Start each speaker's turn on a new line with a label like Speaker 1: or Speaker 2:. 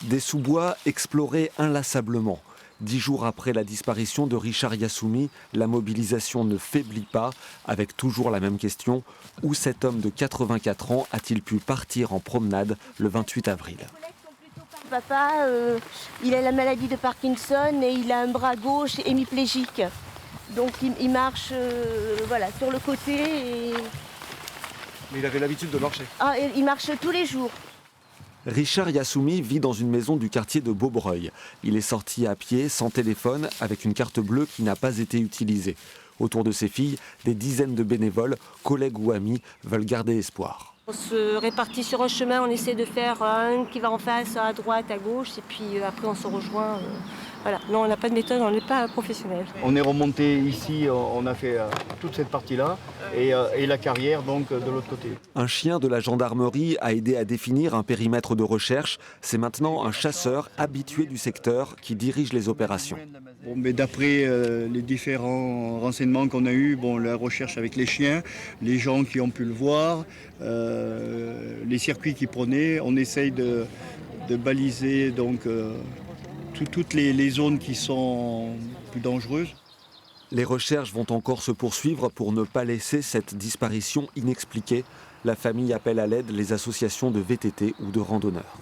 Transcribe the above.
Speaker 1: Des sous-bois explorés inlassablement. 10 jours après la disparition de Richard Yassoumi, la mobilisation ne faiblit pas, avec toujours la même question, où cet homme de 84 ans a-t-il pu partir en promenade le 28 avril?
Speaker 2: Papa, il a la maladie de Parkinson et il a un bras gauche hémiplégique. Donc il marche voilà, sur le côté.
Speaker 1: Mais il avait l'habitude de marcher.
Speaker 2: Ah, il marche tous les jours.
Speaker 1: Richard Yassoumi vit dans une maison du quartier de Beaubreuil. Il est sorti à pied, sans téléphone, avec une carte bleue qui n'a pas été utilisée. Autour de ses filles, des dizaines de bénévoles, collègues ou amis, veulent garder espoir.
Speaker 2: On se répartit sur un chemin, on essaie de faire un qui va en face, à droite, à gauche, et puis après on se rejoint. Voilà. Non, on n'a pas de méthode, on n'est pas professionnel.
Speaker 3: On est remonté ici, on a fait toute cette partie-là et la carrière donc de l'autre côté.
Speaker 1: Un chien de la gendarmerie a aidé à définir un périmètre de recherche. C'est maintenant un chasseur habitué du secteur qui dirige les opérations.
Speaker 3: Bon, mais d'après les différents renseignements qu'on a eus, la recherche avec les chiens, les gens qui ont pu le voir, les circuits qu'ils prenaient, on essaye de baliser donc toutes les zones qui sont plus dangereuses.
Speaker 1: Les recherches vont encore se poursuivre pour ne pas laisser cette disparition inexpliquée. La famille appelle à l'aide les associations de VTT ou de randonneurs.